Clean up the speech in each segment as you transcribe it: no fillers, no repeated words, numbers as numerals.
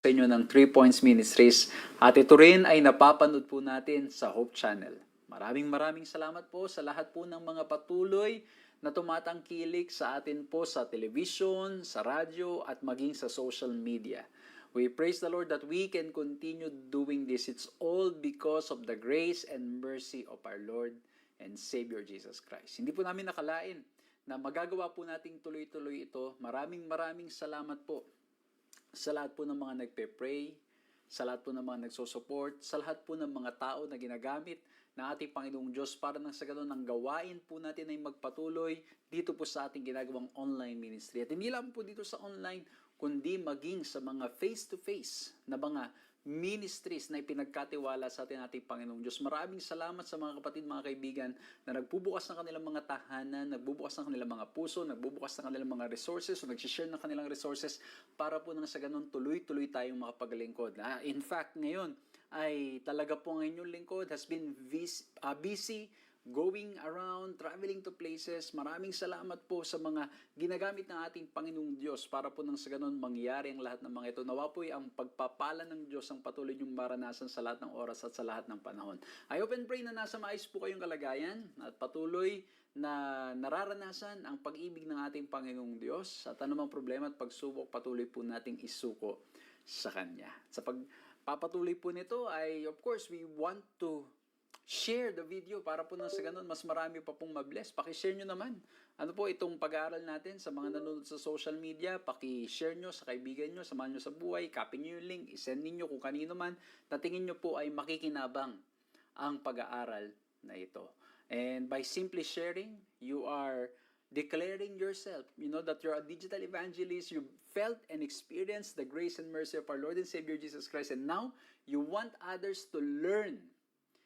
sa inyo ng 3 Points Ministries at ito rin ay napapanood po natin sa Hope Channel. Maraming salamat po sa lahat po ng mga patuloy na tumatangkilik sa atin po sa television, sa radyo at maging sa social media. We praise the Lord that we can continue doing this. It's all because of the grace and mercy of our Lord and Savior Jesus Christ. Hindi po namin nakalain na magagawa po nating tuloy-tuloy ito. Maraming salamat po sa lahat po ng mga nagpe-pray, sa lahat po ng mga nagsosupport, sa lahat po ng mga tao na ginagamit ng ating Panginoong Diyos para nang sa ganun ang gawain po natin ay magpatuloy dito po sa ating ginagawang online ministry. At hindi lang po dito sa online, kundi maging sa mga face-to-face na mga ministries na ipinagkatiwala sa ating Panginoong Diyos. Maraming salamat sa mga kapatid, mga kaibigan na nagbubukas ng kanilang mga tahanan, nagbubukas ng kanilang mga puso, nagbubukas ng kanilang mga resources o nag-share ng kanilang resources para po nang sa ganun tuloy-tuloy tayong makapaglingkod. In fact, ngayon ay talaga po ang inyong lingkod has been busy going around, traveling to places. Maraming salamat po sa mga ginagamit ng ating Panginoong Diyos para po nang sa ganun mangyari ang lahat ng mga ito. Nawa po ang pagpapala ng Diyos ang patuloy niyong maranasan sa lahat ng oras at sa lahat ng panahon. I hope and pray na nasa maayos po kayong kalagayan at patuloy na nararanasan ang pag-ibig ng ating Panginoong Diyos at anumang problema at pagsubok patuloy po nating isuko sa Kanya. Sa pagpapatuloy po nito ay of course we want to share the video para po nang sa ganun mas marami pa pong mabless. Paki-share nyo naman. Ano po itong pag-aaral natin sa mga nanonood sa social media, paki-share nyo sa kaibigan nyo, samahan nyo sa buhay, copy nyo yung link, isend ninyo kung kanino man, na tingin nyo po ay makikinabang ang pag-aaral na ito. And by simply sharing, you are declaring yourself, that you're a digital evangelist, you felt and experienced the grace and mercy of our Lord and Savior Jesus Christ, and now you want others to learn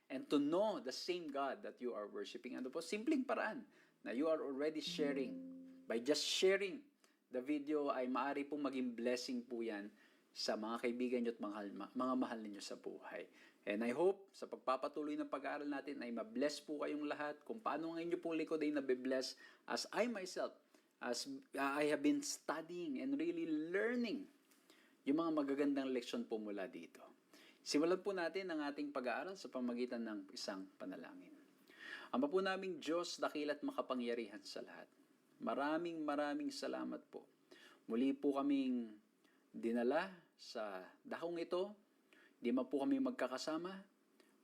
and to know the same God that you are worshiping. Ano po? Simpleng paraan na you are already sharing. By just sharing the video ay maaari pong maging blessing po yan sa mga kaibigan nyo at mga mahal ninyo sa buhay. And I hope sa pagpapatuloy ng pag-aaral natin ay mabless po kayong lahat kung paano ang inyo pong likod ay nabibless as I myself, as I have been studying and really learning yung mga magagandang leksyon po mula dito. Simulan po natin ang ating pag-aaral sa pamamagitan ng isang panalangin. Ama po naming Diyos, dakila't makapangyarihan sa lahat. Maraming salamat po. Muli po kaming dinala sa dakong ito. Di man po kami magkakasama.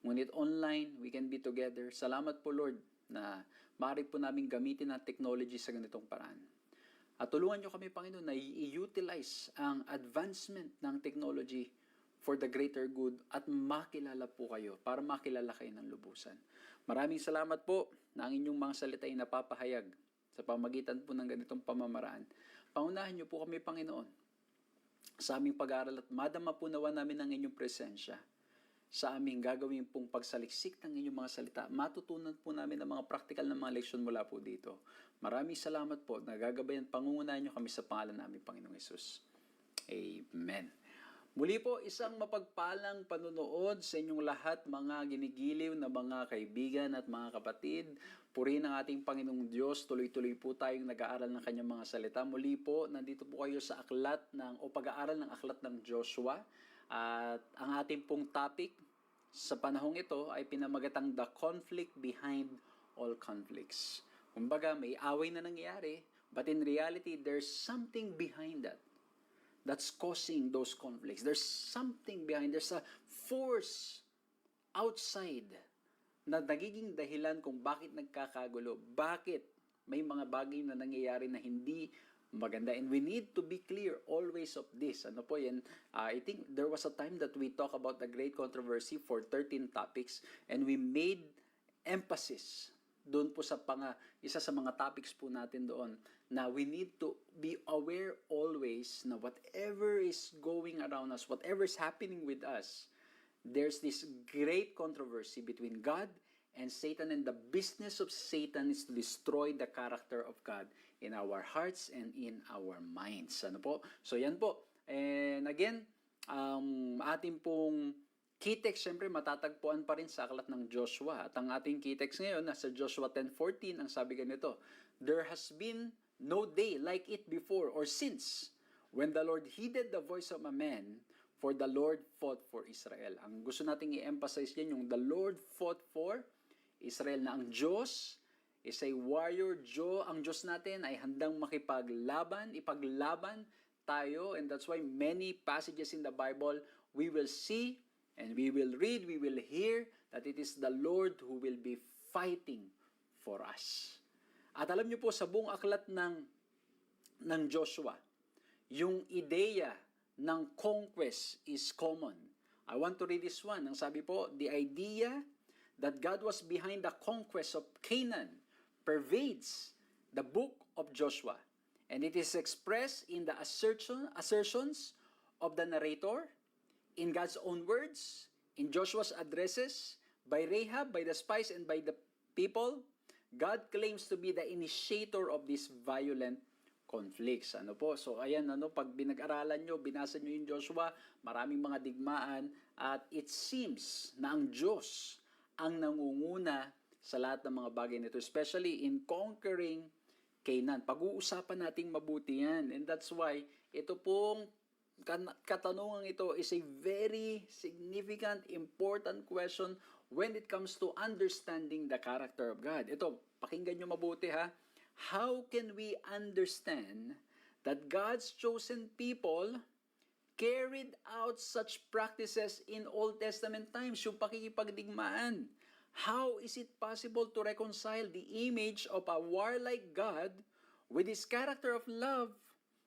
Ngunit online, we can be together. Salamat po Lord na maaari po namin gamitin ang technology sa ganitong paraan. At tulungan niyo kami Panginoon na i-utilize ang advancement ng technology for the greater good at makilala po kayo para makilala kayo ng lubusan. Maraming salamat po na ang inyong mga salita ay napapahayag sa pamagitan po ng ganitong pamamaraan. Paunahan niyo po kami, Panginoon, sa aming pag-aaral at madama po nawa namin ang inyong presensya sa aming gagawin pong pagsaliksik ng inyong mga salita. Matutunan po namin ang mga praktikal na mga leksyon mula po dito. Maraming salamat po na gagabayan pangungunahan niyo kami sa pangalan namin, Panginoong Hesus. Amen. Muli po, isang mapagpalang panunood sa inyong lahat, mga ginigiliw na mga kaibigan at mga kapatid. Purihin ang ating Panginoong Diyos. Tuloy-tuloy po tayong nag-aaral ng kanyang mga salita. Muli po, nandito po kayo sa pag-aaral ng aklat ng Joshua. At ang ating pong topic sa panahong ito ay pinamagatang The Conflict Behind All Conflicts. Kumbaga, may away na nangyari, but in reality, there's something behind that that's causing those conflicts. There's something behind. There's a force outside na nagiging dahilan kung bakit nagkakagulo. Bakit may mga bagay na nangyayari na hindi maganda. And we need to be clear always of this. Ano po yan? I think there was a time that we talk about the great controversy for 13 topics and we made emphasis doon po sa isa sa mga topics po natin doon na we need to be aware always na whatever is going around us, whatever is happening with us, there's this great controversy between God and Satan, and the business of Satan is to destroy the character of God in our hearts and in our minds. Ano po? So yan po. And again, ating pong key text, syempre matatagpuan pa rin sa aklat ng Joshua. At ang ating key text ngayon, nasa Joshua 10:14, ang sabi ganito, there has been no day like it before or since when the Lord heeded the voice of a man For the Lord fought for Israel. Ang gusto nating i-emphasize din yung the Lord fought for Israel, na ang Diyos is a warrior. Ang Diyos natin ay handang makipaglaban, ipaglaban tayo, and that's why many passages in the Bible we will see and we will read, we will hear that it is the Lord who will be fighting for us. At alam niyo po, sa buong aklat ng Joshua, yung ideya ng conquest is common. I want to read this one. Ang sabi po, the idea that God was behind the conquest of Canaan pervades the book of Joshua. And it is expressed in the assertions of the narrator, in God's own words, in Joshua's addresses, by Rahab, by the spies, and by the people. God claims to be the initiator of these violent conflicts. Ano po? So ayan, pag binag-aralan nyo, binasa nyo yung Joshua, maraming mga digmaan, at it seems na ang Diyos ang nangunguna sa lahat ng mga bagay nito, especially in conquering Canaan. Pag-uusapan nating mabuti yan. And that's why ito pong katanungan ito is a very significant, important question when it comes to understanding the character of God. Ito, pakinggan nyo mabuti ha. How can we understand that God's chosen people carried out such practices in Old Testament times, yung pakikipagdigmaan? How is it possible to reconcile the image of a warlike God with His character of love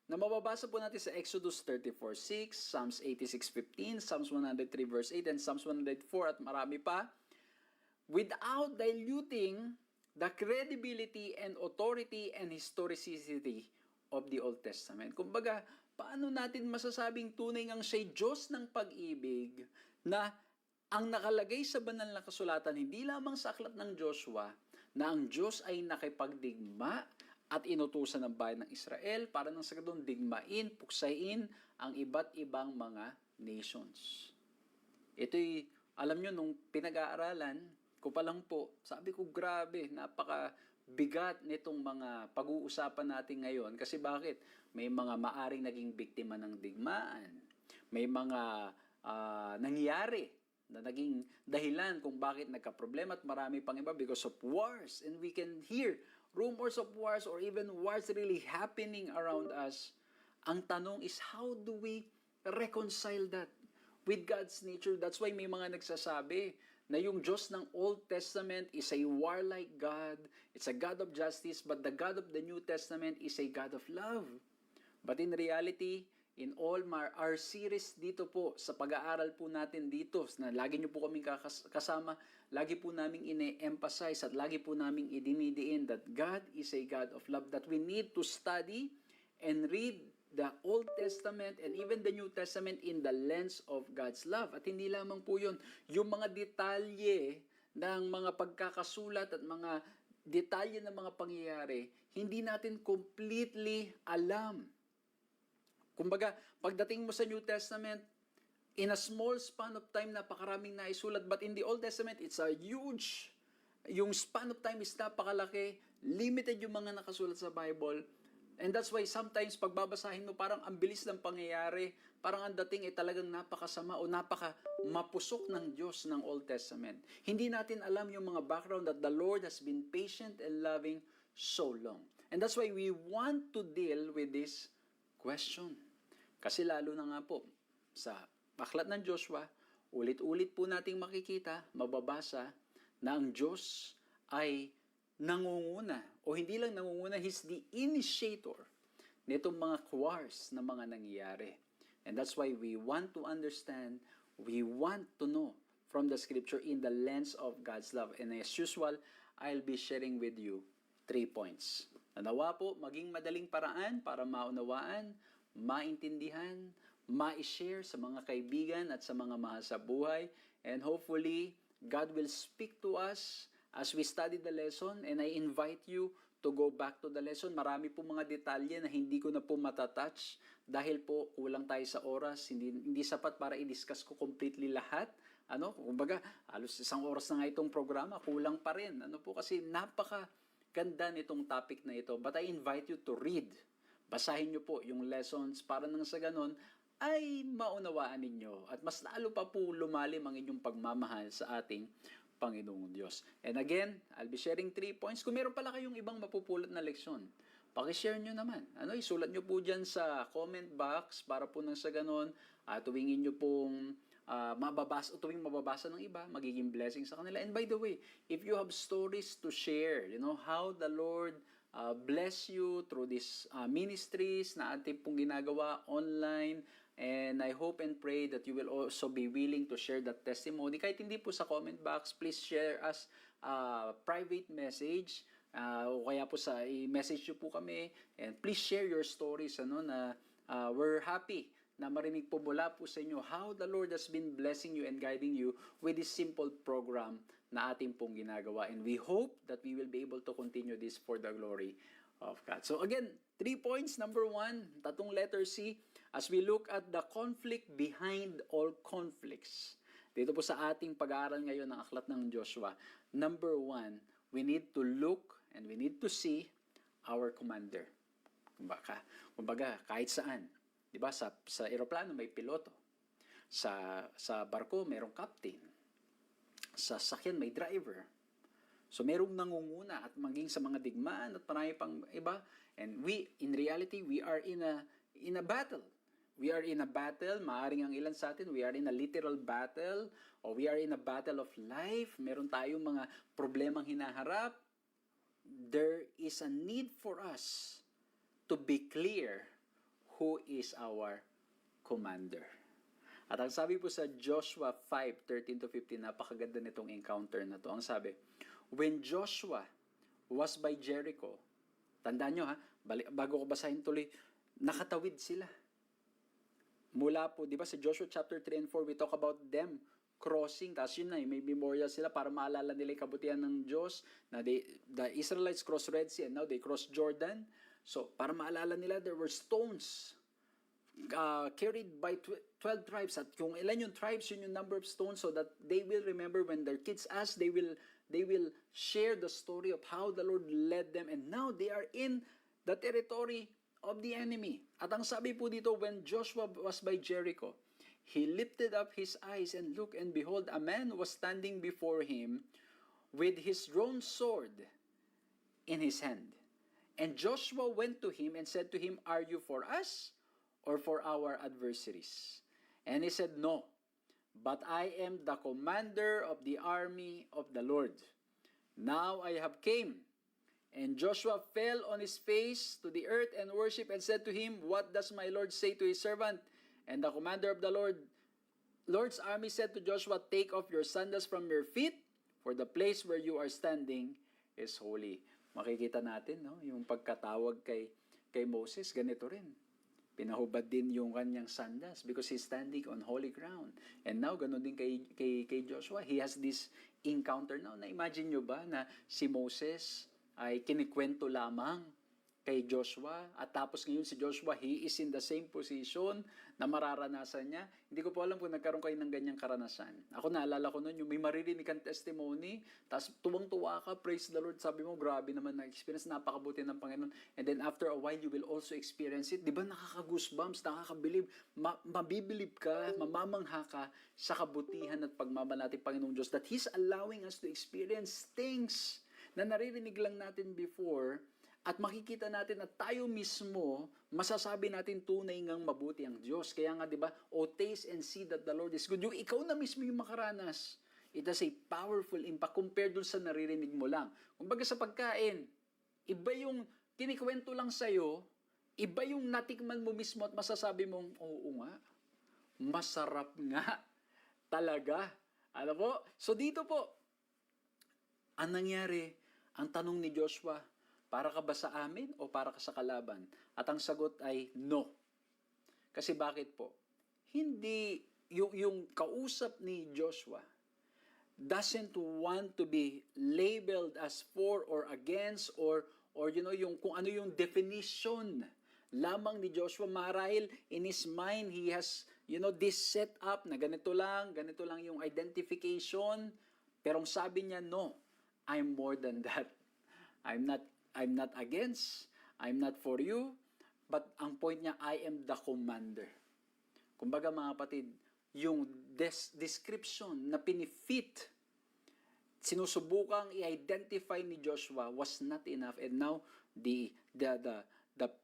na mababasa po natin sa Exodus 34:6, Psalms 86:15, Psalms 103 verse 8, and Psalms 104 at marami pa, without diluting the credibility and authority and historicity of the Old Testament? Kumbaga, paano natin masasabing tunay ngang siya'y Diyos ng pag-ibig na ang nakalagay sa banal na kasulatan, hindi lamang sa aklat ng Joshua, na ang Diyos ay nakipagdigma at inutusan ng bayan ng Israel para nang sa ganun digmain, puksain ang iba't ibang mga nations. Ito'y, alam nyo, nung pinag-aaralan ko pa lang po, sabi ko, grabe, napaka-bigat nitong mga pag-uusapan natin ngayon. Kasi bakit? May mga maaring naging biktima ng digmaan. May mga nangyari na naging dahilan kung bakit nagka-problema at marami pang iba because of wars. And we can hear rumors of wars or even wars really happening around us. Ang tanong is, how do we reconcile that with God's nature? That's why may mga nagsasabi na yung Diyos ng Old Testament is a warlike God. It's a God of justice, but the God of the New Testament is a God of love. But in reality, in all our series dito po, sa pag-aaral po natin dito, na lagi nyo po kaming kasama, lagi po naming ine-emphasize at lagi po naming idinidiin that God is a God of love, that we need to study and read the Old Testament and even the New Testament in the lens of God's love. At hindi lamang po yun, yung mga detalye ng mga pagkakasulat at mga detalye ng mga pangyayari, hindi natin completely alam. Kumbaga, pagdating mo sa New Testament, in a small span of time, napakaraming naisulat. But in the Old Testament, it's a huge, yung span of time is napakalaki, limited yung mga nakasulat sa Bible. And that's why sometimes pagbabasahin mo, parang ang bilis ng pangyayari, parang ang dating ay talagang napakasama o napaka-mapusok ng Diyos ng Old Testament. Hindi natin alam yung mga background that the Lord has been patient and loving so long. And that's why we want to deal with this question. Kasi lalo na nga po, sa aklat ng Joshua, ulit-ulit po nating makikita, mababasa, na ang Diyos ay nangunguna, o hindi lang nangunguna, He's the initiator nitong mga wars na mga nangyayari. And that's why we want to understand, we want to know from the Scripture in the lens of God's love. And as usual, I'll be sharing with you 3 points. Nawa po, maging madaling paraan para maunawaan, maintindihan, ma-share sa mga kaibigan at sa mga mahal sa buhay. And hopefully, God will speak to us as we study the lesson, and I invite you to go back to the lesson. Marami po mga detalye na hindi ko na po matatouch dahil po kulang tayo sa oras. Hindi sapat para i-discuss ko completely lahat. Kumbaga, halos 1 oras na nga itong programa, kulang pa rin. Kasi napaka-ganda nitong topic na ito. But I invite you to read. Basahin nyo po yung lessons para nang sa ganon, ay maunawaan ninyo at mas lalo pa po lumalim ang inyong pagmamahal sa ating Panginoong Diyos. And again, I'll be sharing 3 points. Kung meron pala kayong ibang mapupulot na leksyon, pakishare nyo naman. Isulat nyo po dyan sa comment box para po nang sa ganon, tuwingin nyo pong mababasa o tuwing mababasa ng iba, magiging blessing sa kanila. And by the way, if you have stories to share, how the Lord bless you through these ministries na ating pong ginagawa online, and I hope and pray that you will also be willing to share that testimony. Kahit hindi po sa comment box, please share us private message, o kaya po i-message nyo po kami, and please share your stories, na we're happy na marinig po mula po sa inyo how the Lord has been blessing you and guiding you with this simple program na ating pong ginagawa. And we hope that we will be able to continue this for the glory of God. So again, 3 points. Number 1, tatong letter C, as we look at the conflict behind all conflicts. Dito po sa ating pag-aaral ngayon ng aklat ng Joshua, number 1, we need to look and we need to see our commander. Kumbaga kahit saan. Diba? Sa eroplano may piloto. Sa barko mayroong captain. Sa sakyan may driver. So merong nangunguna at maging sa mga digmaan at marami pang iba. And in reality, we are in a battle. We are in a battle. Maaring ang ilan sa atin, we are in a literal battle, or we are in a battle of life. Meron tayong mga problemang hinaharap. There is a need for us to be clear who is our commander. At ang sabi po sa Joshua 5:13-15, napakaganda nitong encounter na to. Ang sabi, when Joshua was by Jericho, tandaan nyo bago ko basahin tuloy, nakatawid sila. Mula po, di ba sa Joshua chapter 3 and 4, we talk about them crossing, tapos yun na, may memorial sila para maalala nila yung kabutihan ng Diyos, na the Israelites crossed Red Sea and now they crossed Jordan. So, para maalala nila, there were stones carried by 12 tribes. At kung ilan yung tribes, yun yung number of stones, so that they will remember when their kids ask, they will share the story of how the Lord led them. And now they are in the territory of the enemy. At ang sabi po dito, when Joshua was by Jericho, he lifted up his eyes and looked, and behold, a man was standing before him with his drawn sword in his hand. And Joshua went to him and said to him, are you for us or for our adversaries? And he said, no, but I am the commander of the army of the Lord. Now I have came. And Joshua fell on his face to the earth and worshipped and said to him, what does my Lord say to his servant? And the commander of the Lord's army said to Joshua, take off your sandals from your feet, for the place where you are standing is holy. Makikita natin, yung pagkatawag kay Moses, ganito rin. Pinahubad din yung kanyang sandals because he's standing on holy ground. And now, ganun din kay Joshua. He has this encounter now. Na-imagine nyo ba na si Moses ay kinikwento lamang kay Joshua, at tapos ngayon si Joshua, he is in the same position na mararanasan niya. Hindi ko po alam kung nagkaroon kayo ng ganyang karanasan. Ako naalala ko noon, yung may maririnig kang testimony, tapos tuwang-tuwa ka, praise the Lord, sabi mo, grabe naman na experience, napakabuti ng Panginoon. And then after a while, you will also experience it. Di ba nakaka-goosebumps, nakakabilib, mabibilib ka, mamamangha ka sa kabutihan at pagmamahal natin Panginoong Diyos, that He's allowing us to experience things na naririnig lang natin before. At makikita natin na tayo mismo, masasabi natin tunay ngang mabuti ang Diyos. Kaya nga, di ba, taste and see that the Lord is good. Yung ikaw na mismo yung makaranas, it has a powerful impact compared dun sa naririnig mo lang. Kumbaga sa pagkain, iba yung kinikwento lang sa'yo, iba yung natikman mo mismo at masasabi mong, oo nga, masarap nga, talaga. Alam po? So dito po, ang nangyari, ang tanong ni Joshua, para ka ba sa amin o para ka sa kalaban? At ang sagot ay no. Kasi bakit po? Hindi, yung kausap ni Joshua doesn't want to be labeled as for or against or yung kung ano yung definition lamang ni Joshua. Marahil in his mind, he has, this setup na ganito lang yung identification. Pero ang sabi niya, no, I'm more than that. I'm not against, I'm not for you, but ang point niya, I am the commander. Kumbaga mga kapatid, yung description na pinifit, sinusubukang i-identify ni Joshua was not enough, and now the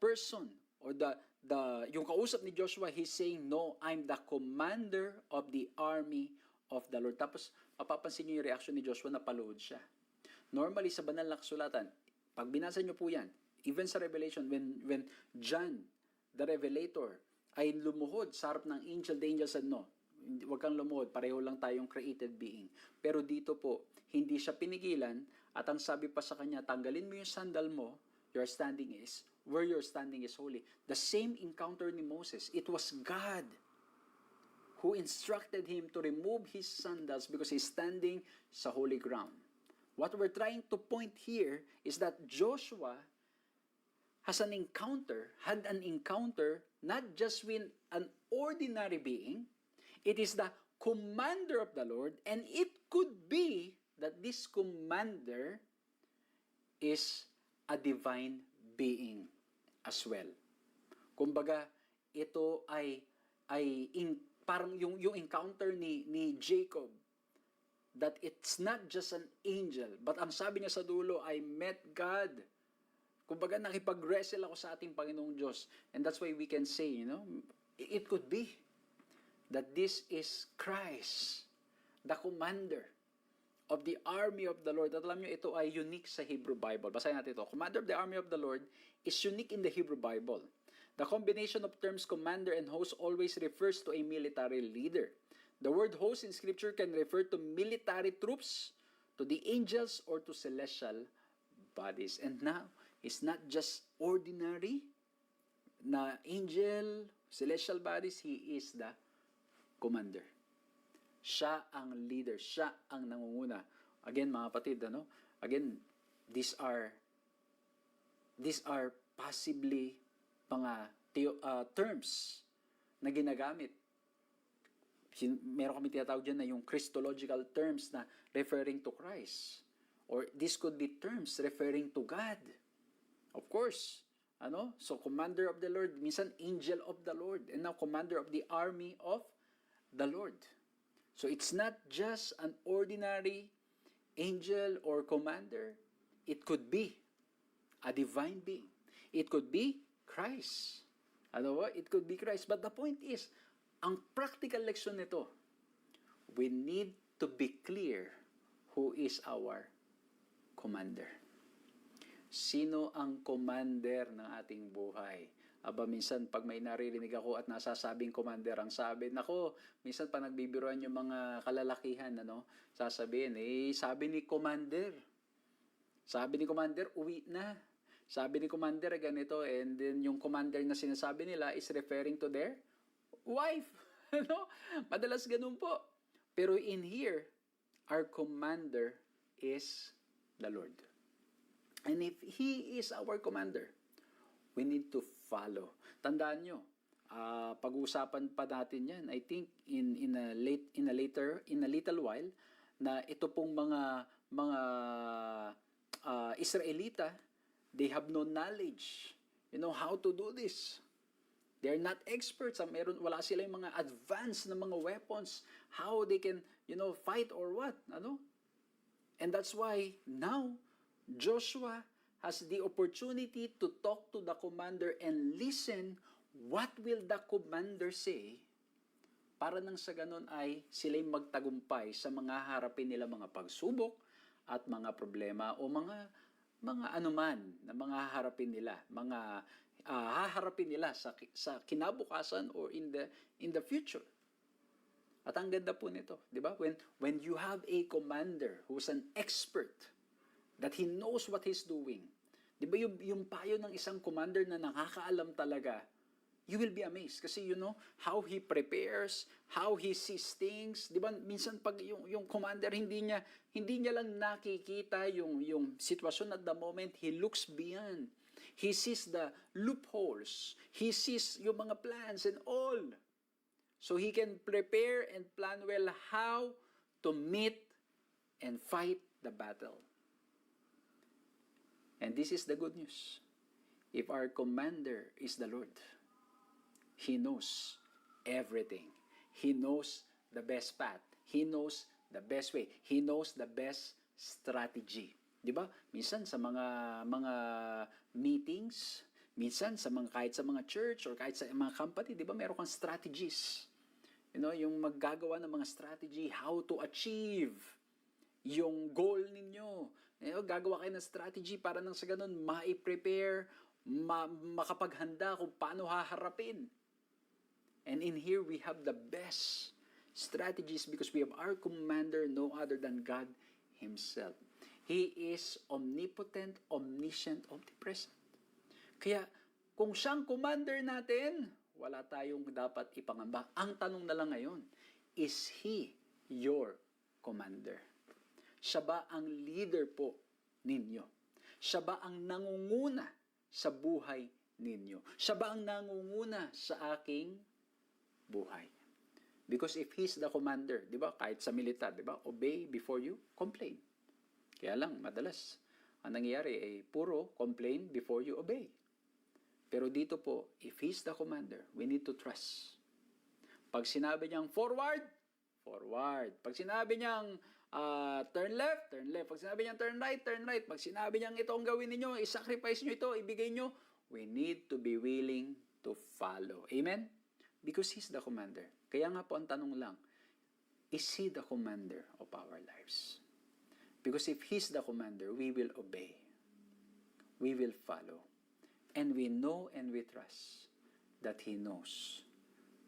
person or yung kausap ni Joshua, he's saying, no, I'm the commander of the army of the Lord. Tapos mapapansin niyo yung reaction ni Joshua, napaluhod siya. Normally sa banal na kasulatan, pag binasa niyo po yan, even sa Revelation, when John the Revelator ay lumuhod sa harap ng angel, the angel said, no, huwag kang lumuhod, pareho lang tayong created being. Pero dito po, hindi siya pinigilan, at ang sabi pa sa kanya, tanggalin mo yung sandal mo, where you're standing is holy. The same encounter ni Moses, it was God who instructed him to remove his sandals because he's standing sa holy ground. What we're trying to point here is that Joshua had an encounter, not just with an ordinary being, it is the commander of the Lord, and it could be that this commander is a divine being as well. Kumbaga, ito ay parang yung encounter ni Jacob, that it's not just an angel, but ang sabi niya sa dulo, I met God. Kumbaga, nakipag-wrestle ako sa ating Panginoong Diyos. And that's why we can say, it could be that this is Christ, the commander of the army of the Lord. At alam nyo, ito ay unique sa Hebrew Bible. Basahin natin ito. Commander of the army of the Lord is unique in the Hebrew Bible. The combination of terms commander and host always refers to a military leader. The word host in Scripture can refer to military troops, to the angels, or to celestial bodies. And now, it's not just ordinary na angel, celestial bodies, he is the commander. Siya ang leader, siya ang nangunguna. Again, mga kapatid, again, these are possibly mga terms na ginagamit. Meron kami tinatawag dyan na yung Christological terms na referring to Christ. Or this could be terms referring to God. Of course, so commander of the Lord, minsan angel of the Lord, and now commander of the army of the Lord. So it's not just an ordinary angel or commander. It could be a divine being. It could be Christ. It could be Christ. But the point is, ang practical leksyon nito, we need to be clear who is our commander. Sino ang commander ng ating buhay? Aba, minsan pag may naririnig ako at nasasabing commander, ang sabi, nako, minsan pa nagbibiruan yung mga kalalakihan, sasabihin, sabi ni commander, uwi na. Sabi ni commander, ganito, and then yung commander na sinasabi nila is referring to their wife. Madalas ganun po. Pero in here, our commander is the Lord. And if He is our commander, we need to follow. Tandaan nyo, pag-uusapan pa natin yan, I think in a little while, na ito pong mga Israelita, they have no knowledge, how to do this. They're not experts. Wala sila yung mga advanced na mga weapons, how they can, fight or what, And that's why now, Joshua has the opportunity to talk to the commander and listen what will the commander say, para nang sa ganun ay sila'y magtagumpay sa mga harapin nila mga pagsubok at mga problema o mga anuman na mga haharapin nila, mga haharapin nila sa kinabukasan or in the future. At ang ganda po nito, di ba? When you have a commander who's an expert, that he knows what he's doing. Di ba yung payo ng isang commander na nakakaalam talaga, you will be amazed. Kasi how he prepares, how he sees things. Di ba, minsan pag yung commander, hindi niya lang nakikita yung sitwasyon at the moment, he looks beyond. He sees the loopholes. He sees yung mga plans and all. So he can prepare and plan well how to meet and fight the battle. And this is the good news. If our commander is the Lord, He knows everything. He knows the best path. He knows the best way. He knows the best strategy. 'Di ba? Minsan sa mga meetings, minsan sa mga kahit sa mga church or kahit sa mga company, 'di ba, meron kang strategies. Yung maggagawa ng mga strategy, how to achieve yung goal ninyo. Gagawa kayo ng strategy para nang sa ganun, ma-prepare, makapaghanda kung paano haharapin. And in here, we have the best strategies because we have our commander, no other than God Himself. He is omnipotent, omniscient, omnipresent. Kaya, kung siyang commander natin, wala tayong dapat ipangamba. Ang tanong na lang ngayon, is He your commander? Siya ba ang leader po ninyo? Siya ba ang nangunguna sa buhay ninyo? Siya ba ang nangunguna sa aking buhay? Because if He's the commander, di ba, kahit sa militar, di ba, obey before you complain. Kaya lang, madalas, ang nangyayari ay puro complain before you obey. Pero dito po, if He's the commander, we need to trust. Pag sinabi niyang forward, forward. Pag sinabi niyang turn left, turn left. Pag sinabi niyang turn right, turn right. Pag sinabi niyang ito ang gawin ninyo, isacrifice niyo ito, ibigay niyo, we need to be willing to follow. Amen? Because He's the commander. Kaya nga po ang tanong lang, is He the commander of our lives? Because if He's the commander, we will obey. We will follow. And we know and we trust that He knows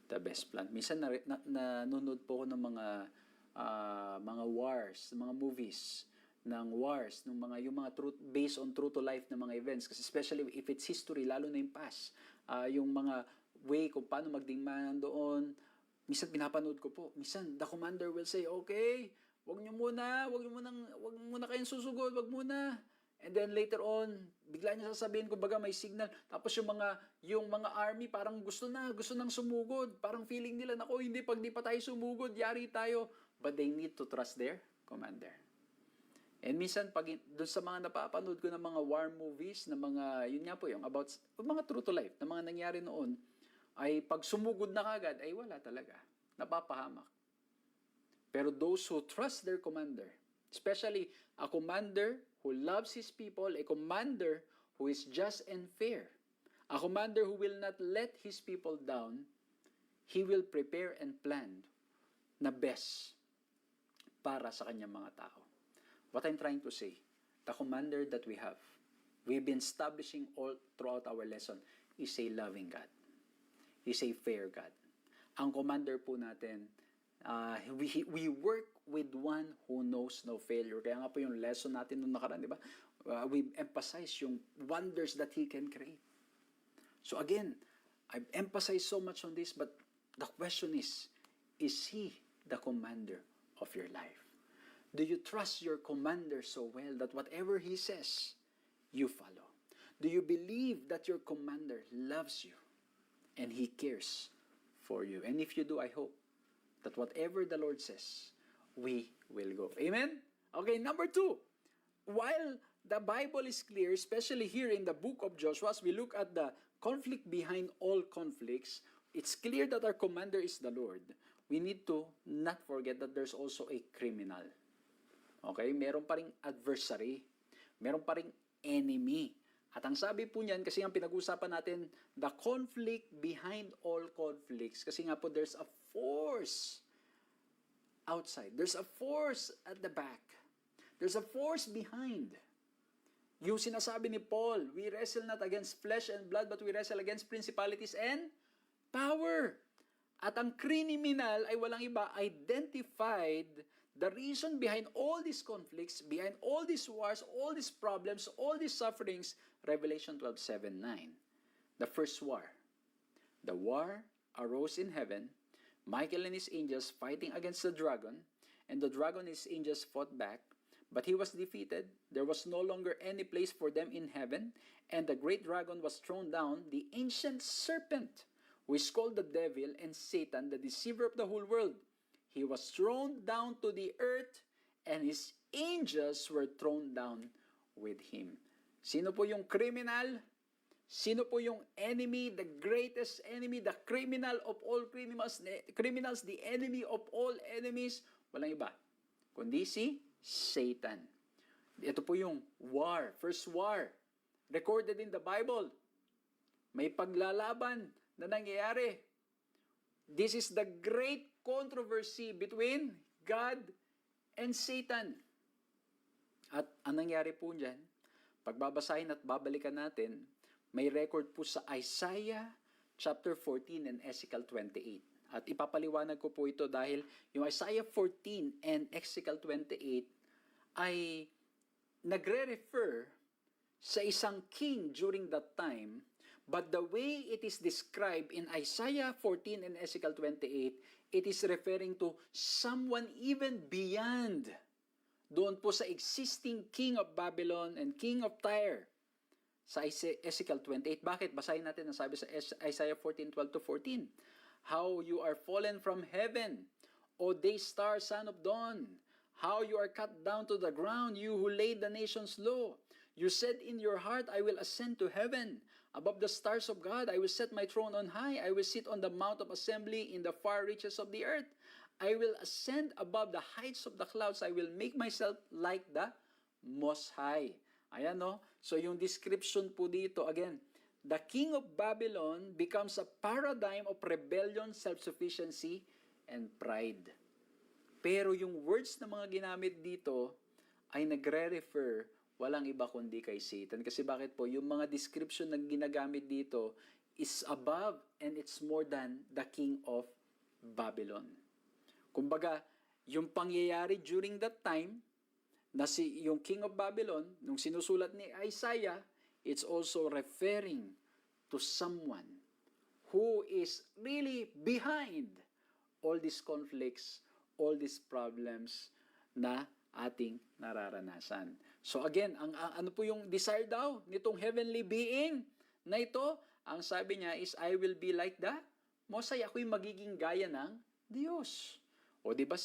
the best plan. Minsan nanonood po ako ng mga wars, mga movies ng wars, yung mga truth based on true to life na mga events. Kasi especially if it's history, lalo na yung past, yung mga way kung paano magdingmanan doon. Minsan pinapanood ko po. Minsan the commander will say, okay, wag muna kayong susugod, wag muna. And then later on, bigla niya sasabihin, kumbaga may signal. Tapos yung mga army parang gusto nang sumugod. Parang feeling nila, nako, hindi, pag di pa tayo sumugod, yari tayo. But they need to trust their commander. And minsan, doon sa mga napapanood ko ng mga war movies, na mga, yun nga po, yung about, mga true to life, na mga nangyari noon, ay pag sumugod na kagad, ay wala talaga. Napapahamak. Pero those who trust their commander, especially a commander who loves his people, a commander who is just and fair, a commander who will not let his people down, he will prepare and plan na best para sa kanyang mga tao. What I'm trying to say, the commander that we have, we've been establishing all throughout our lesson, is a loving God. Is a fair God. Ang commander po natin, we work with one who knows no failure. Kaya nga po yung lesson natin nung nakaraan, di ba? We emphasize yung wonders that He can create. So again, I've emphasized so much on this, but the question is He the commander of your life? Do you trust your commander so well that whatever he says, you follow? Do you believe that your commander loves you and he cares for you? And if you do, I hope that whatever the Lord says, we will go. Amen? Okay, number 2. While the Bible is clear, especially here in the book of Joshua, as we look at the conflict behind all conflicts, it's clear that our commander is the Lord. We need to not forget that there's also a criminal. Okay? Meron pa ring adversary. Meron pa ring enemy. At ang sabi po niyan, kasi ang pinag-usapan natin, the conflict behind all conflicts. Kasi nga po, there's a force outside. There's a force at the back. There's a force behind. Yung sinasabi ni Paul, we wrestle not against flesh and blood, but we wrestle against principalities and power. At ang kriminal ay walang iba, identified the reason behind all these conflicts, behind all these wars, all these problems, all these sufferings. Revelation 12:7-9. The first war. The war arose in heaven, Michael and his angels fighting against the dragon, and the dragon and his angels fought back, but he was defeated. There was no longer any place for them in heaven, and the great dragon was thrown down, the ancient serpent, who is called the devil and Satan, the deceiver of the whole world. He was thrown down to the earth, and his angels were thrown down with him. Sino po yung criminal? Sino po yung enemy, the greatest enemy, the criminal of all criminals, the enemy of all enemies? Walang iba, kundi si Satan. Ito po yung war, first war, recorded in the Bible. May paglalaban na nangyayari. This is the great controversy between God and Satan. At ang nangyari po dyan, pagbabasahin at babalikan natin, may record po sa Isaiah chapter 14 and Ezekiel 28. At ipapaliwanag ko po ito dahil yung Isaiah 14 and Ezekiel 28 ay nagre-refer sa isang king during that time, but the way it is described in Isaiah 14 and Ezekiel 28, it is referring to someone even beyond doon po sa existing king of Babylon and king of Tyre sa Ezekiel 28. Bakit? Basahin natin ang sabi sa Isaiah 14:12-14. How you are fallen from heaven, O day star, son of dawn. How you are cut down to the ground, you who laid the nations low. You said in your heart, I will ascend to heaven. Above the stars of God, I will set my throne on high. I will sit on the mount of assembly in the far reaches of the earth. I will ascend above the heights of the clouds. I will make myself like the Most High. Ayan, no? So yung description po dito, again, the king of Babylon becomes a paradigm of rebellion, self-sufficiency, and pride. Pero yung words na mga ginamit dito ay nagre-refer walang iba kundi kay Satan. Kasi bakit po? Yung mga description na ginagamit dito is above and it's more than the king of Babylon. Kumbaga, yung pangyayari during that time, na yung king of Babylon, nung sinusulat ni Isaiah, it's also referring to someone who is really behind all these conflicts, all these problems na ating nararanasan. So again, ano po yung desire daw nitong heavenly being na ito? Ang sabi niya is, I will be like the Most High. Ako'y magiging gaya ng Diyos. O di ba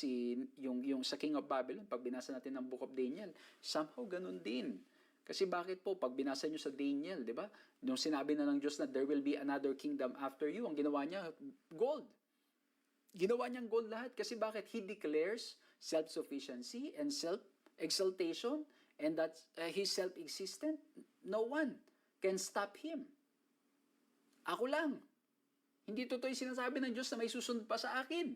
yung sa King of Babylon, pag binasa natin ang Book of Daniel, somehow ganun din. Kasi bakit po, pag binasa nyo sa Daniel, di ba? Nung sinabi na ng Diyos na there will be another kingdom after you, ang ginawa niya, gold. Ginawa niyang gold lahat. Kasi bakit? He declares self-sufficiency and self-exaltation and that he's self-existent. No one can stop him. Ako lang. Hindi totoo yung sinasabi ng Diyos na may susunod pa sa akin.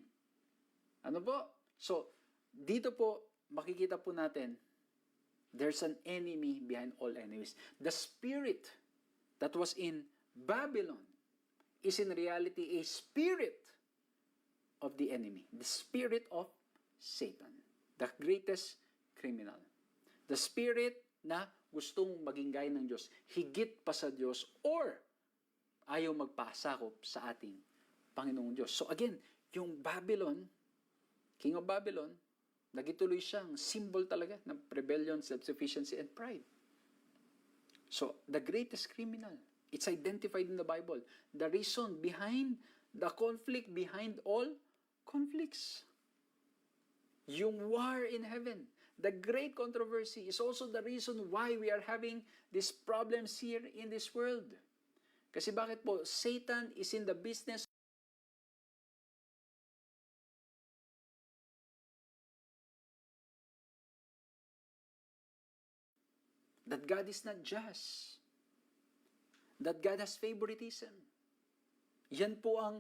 Ano po? So, dito po, makikita po natin, there's an enemy behind all enemies. The spirit that was in Babylon is in reality a spirit of the enemy. The spirit of Satan. The greatest criminal. The spirit na gustong maging gaya ng Diyos, higit pa sa Diyos, or ayaw magpasakop sa ating Panginoong Diyos. So again, yung Babylon, King of Babylon, nagituloy siyang symbol talaga ng rebellion, self-sufficiency, and pride. So, the greatest criminal, it's identified in the Bible. The reason behind the conflict, behind all conflicts. Yung war in heaven, the great controversy is also the reason why we are having these problems here in this world. Kasi bakit po? Satan is in the business that God is not just. That God has favoritism. Yan po ang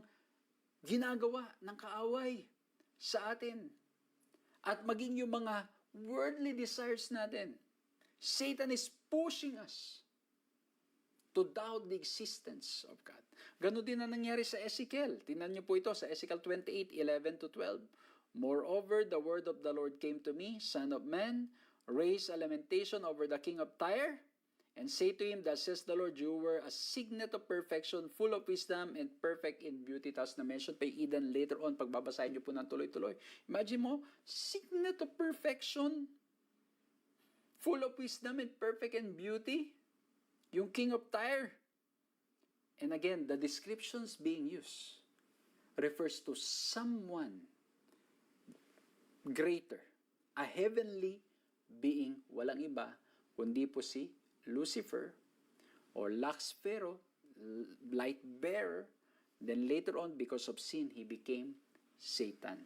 ginagawa ng kaaway sa atin. At maging yung mga worldly desires natin. Satan is pushing us to doubt the existence of God. Ganon din na nangyari sa Ezekiel. Tingnan niyo po ito sa Ezekiel 28:11-12. Moreover, the word of the Lord came to me, Son of man, raise a lamentation over the king of Tyre, and say to him, thus says the Lord, you were a signet of perfection, full of wisdom, and perfect in beauty. Tapos na-mention pa Eden later on, pagbabasahin niyo po ng tuloy-tuloy. Imagine mo, signet of perfection, full of wisdom, and perfect in beauty. Yung king of Tyre. And again, the descriptions being used refers to someone greater, a heavenly being, walang iba, kundi po si Lucifer, or Lux Pharaoh, light bearer. Then later on, because of sin, he became Satan.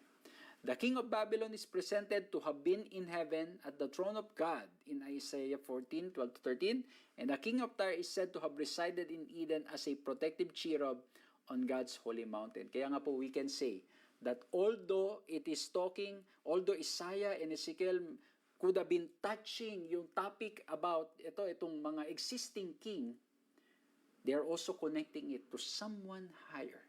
The king of Babylon is presented to have been in heaven at the throne of God in Isaiah 14:12-13, and the king of Tyre is said to have resided in Eden as a protective cherub on God's holy mountain. Kaya nga po we can say that although Isaiah and Ezekiel could have been touching yung topic about itong mga existing king, they are also connecting it to someone higher.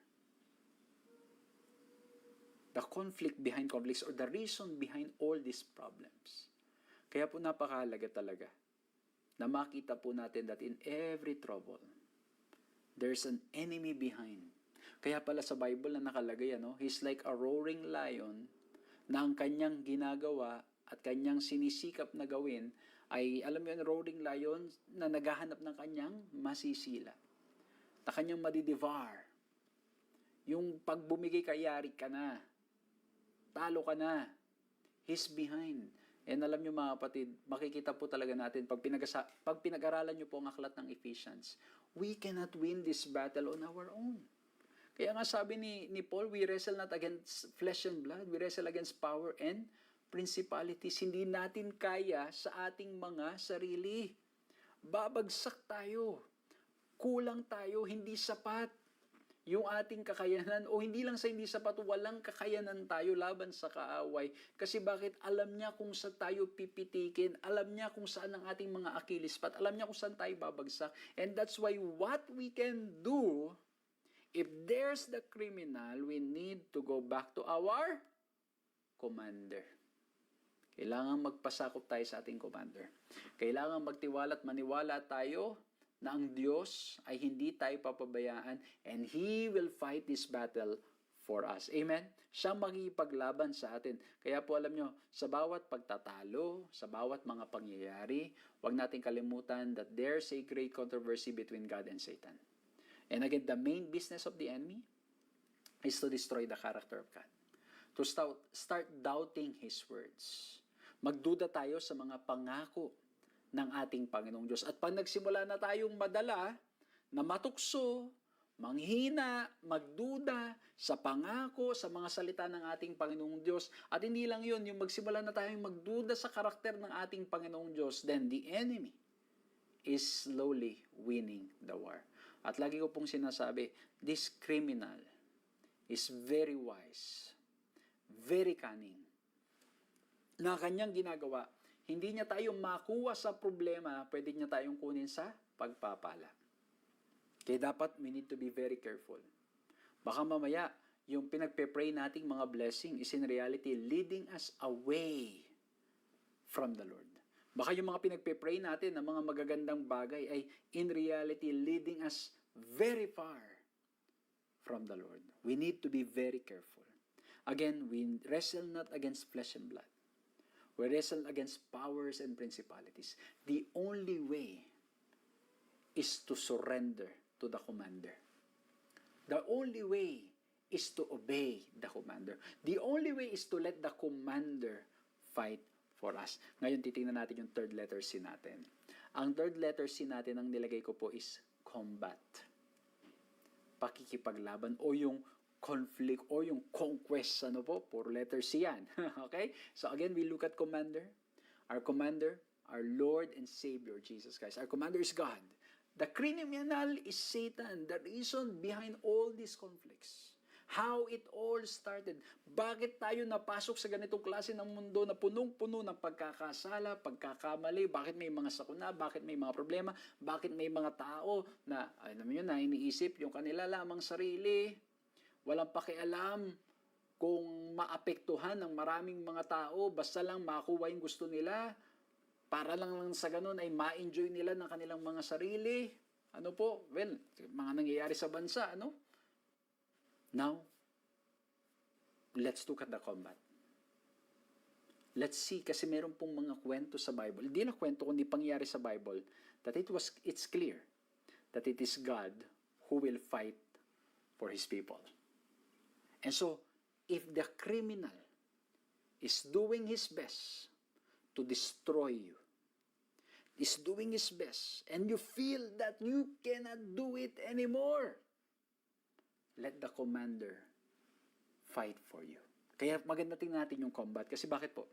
The conflict behind conflicts or the reason behind all these problems. Kaya po napakahalaga talaga na makita po natin that in every trouble, there's an enemy behind. Kaya pala sa Bible na nakalagay, he's like a roaring lion na ang kanyang ginagawa at kanyang sinisikap na gawin ay, alam mo yun, roaring lion na naghahanap ng kanyang masisila. Na kanyang madidevour. Yung pag bumigay ka, yari ka na. Talo ka na. He's behind. And alam nyo mga kapatid, makikita po talaga natin pag pinag-aralan nyo po ang aklat ng Ephesians, we cannot win this battle on our own. Kaya nga sabi ni Paul, we wrestle not against flesh and blood, we wrestle against power and principalities. Hindi natin kaya sa ating mga sarili. Babagsak tayo. Kulang tayo, hindi sapat yung ating kakayanan, o hindi lang sa hindi sapat, walang kakayanan tayo laban sa kaaway. Kasi bakit? Alam niya kung saan tayo pipitikin, alam niya kung saan ang ating mga akilispat, alam niya kung saan tayo babagsak. And that's why what we can do, if there's the criminal, we need to go back to our commander. Kailangan magpasakop tayo sa ating commander. Kailangan magtiwala at maniwala tayo na ang Diyos ay hindi tayo papabayaan and He will fight this battle for us. Amen? Siya magigipaglaban sa atin. Kaya po alam nyo, sa bawat pagtatalo, sa bawat mga pangyayari, huwag natin kalimutan that there's a great controversy between God and Satan. And again, the main business of the enemy is to destroy the character of God. To start doubting His words. Magduda tayo sa mga pangako ng ating Panginoong Diyos. At pag nagsimula na tayong madala, na matukso, manghina, magduda sa pangako, sa mga salita ng ating Panginoong Diyos, at hindi lang yun, yung magsimula na tayong magduda sa karakter ng ating Panginoong Diyos, then the enemy is slowly winning the war. At lagi ko pong sinasabi, this criminal is very wise, very cunning, na kanyang ginagawa. Hindi niya tayo makuha sa problema, pwede niya tayong kunin sa pagpapala. Kaya dapat we need to be very careful. Baka mamaya, yung pinagpe-pray nating mga blessing is in reality leading us away from the Lord. Baka yung mga pinagpe-pray natin na mga magagandang bagay ay in reality leading us very far from the Lord. We need to be very careful. Again, we wrestle not against flesh and blood. We wrestle against powers and principalities. The only way is to surrender to the commander. The only way is to obey the commander. The only way is to let the commander fight for us. Ngayon, titingnan natin yung third letter C natin. Ang third letter C natin, ang nilagay ko po is combat. Pakikipaglaban o yung conflict o yung conquest, puro letter C yan. Okay? So again, we look at commander. Our commander, our Lord and Savior, Jesus Christ. Our commander is God. The criminal is Satan, the reason behind all these conflicts. How it all started. Bakit tayo napasok sa ganitong klase ng mundo na punong-puno ng pagkakasala, pagkakamali, bakit may mga sakuna, bakit may mga problema, bakit may mga tao na, alam mo yun, na iniisip yung kanila lamang sarili, walang pakialam kung maapektuhan ng maraming mga tao, basta lang makuha yung gusto nila, para lang sa ganun ay ma-enjoy nila ng kanilang mga sarili. Well, mga nangyayari sa bansa, Now, let's look at the combat. Let's see, kasi meron pong mga kwento sa Bible, hindi na kwento kundi pangyayari sa Bible, that it's clear that it is God who will fight for His people. And so, if the criminal is doing his best to destroy you, is doing his best and you feel that you cannot do it anymore, let the commander fight for you. Kaya maganda tingnan natin yung combat. Kasi bakit po?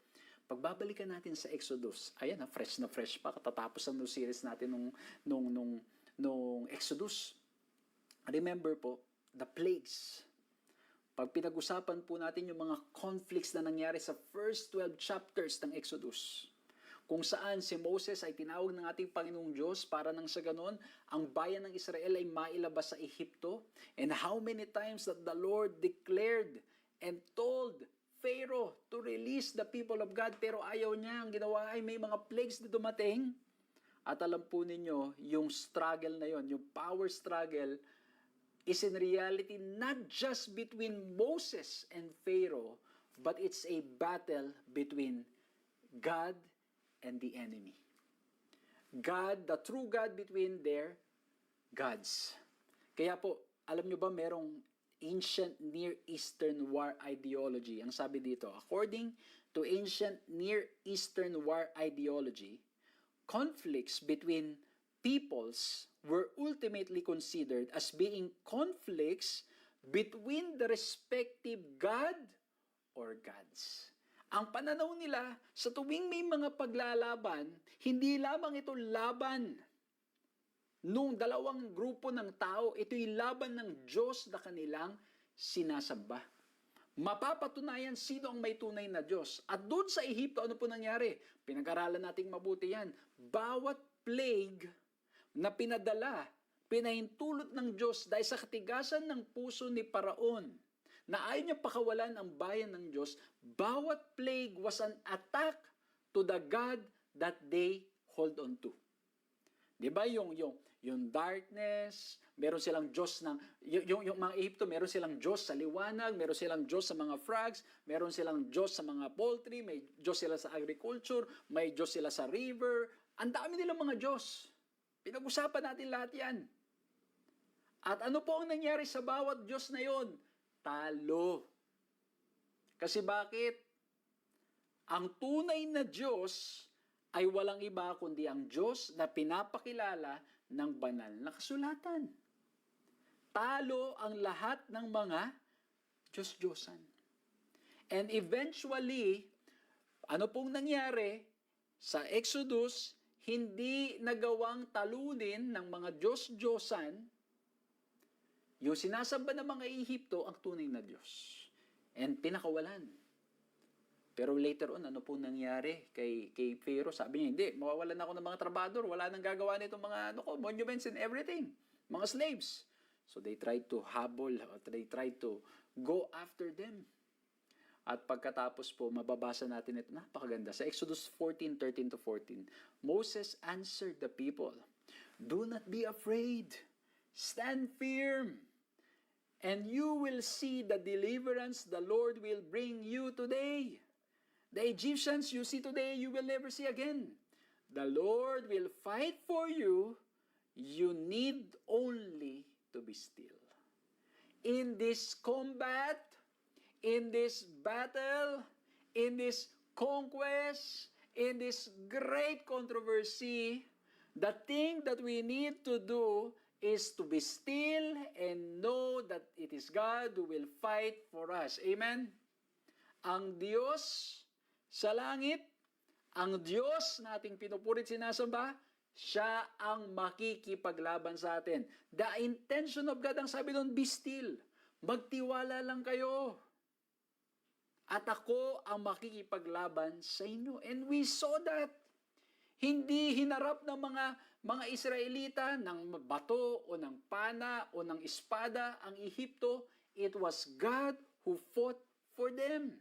Pagbabalikan natin sa Exodus, ayan na fresh pa, katatapos ang new series natin nung Exodus. Remember po, the plagues. Pag pinag-usapan po natin yung mga conflicts na nangyari sa first 12 chapters ng Exodus, kung saan si Moses ay tinawag ng ating Panginoong Diyos para nang sa ganon, ang bayan ng Israel ay mailabas sa Ehipto, and how many times that the Lord declared and told Pharaoh to release the people of God, pero ayaw niya. Ang ginawa ay may mga plagues na dumating. At alam po ninyo, yung struggle na yon, yung power struggle, is in reality not just between Moses and Pharaoh, but it's a battle between God and the enemy. God, the true God between their gods. Kaya po, alam nyo ba merong ancient Near Eastern war ideology? Ang sabi dito, according to ancient Near Eastern war ideology, conflicts between peoples were ultimately considered as being conflicts between the respective God or gods. Ang pananaw nila, sa tuwing may mga paglalaban, hindi lamang ito laban nung dalawang grupo ng tao, ito'y laban ng Diyos na kanilang sinasamba. Mapapatunayan sino ang may tunay na Diyos. At doon sa Ehipto, ano po nangyari? Pinag-aralan nating mabuti yan. Bawat plague na pinadala, pinahintulot ng Diyos dahil sa katigasan ng puso ni Paraon, na ayaw niya pakawalan ang bayan ng Diyos, bawat plague was an attack to the God that they hold on to. Di ba yung darkness, meron silang Diyos ng, yung mga Ehipto, meron silang Diyos sa liwanag, meron silang Diyos sa mga frogs, meron silang Diyos sa mga poultry, may Diyos sila sa agriculture, may Diyos sila sa river, ang dami nilang mga Diyos. Pinag-usapan natin lahat yan. At ano po ang nangyari sa bawat Diyos na yon? Talo. Kasi bakit? Ang tunay na Diyos ay walang iba kundi ang Diyos na pinapakilala ng banal na kasulatan. Talo ang lahat ng mga Diyos-Diyosan. And eventually, ano pong nangyari sa Exodus, hindi nagawang talunin ng mga Diyos-Diyosan yung sinasamba ng mga Ehipto ang tunay na Diyos. And pinakawalan. Pero later on, ano po nangyari kay Pharaoh? Sabi niya, hindi, mawawalan ako ng mga trabador. Wala nang gagawa nitong mga monuments and everything. Mga slaves. So they tried to habol, or they tried to go after them. At pagkatapos po, mababasa natin ito, napakaganda. Sa Exodus 14:13-14, Moses answered the people, "Do not be afraid. Stand firm, and you will see the deliverance the Lord will bring you today. The Egyptians you see today, you will never see again. The Lord will fight for you. You need only to be still." In this combat, in this battle, in this conquest, in this great controversy, the thing that we need to do is to be still and know that it is God who will fight for us. Amen? Ang Diyos sa langit, ang Diyos na ating pinupurit sinasamba, siya ang makikipaglaban sa atin. The intention of God, ang sabi doon, be still. Magtiwala lang kayo. At ako ang makikipaglaban sa inyo. And we saw that. Hindi hinarap ng mga Israelita ng bato o ng pana o ng espada ang Ehipto. It was God who fought for them.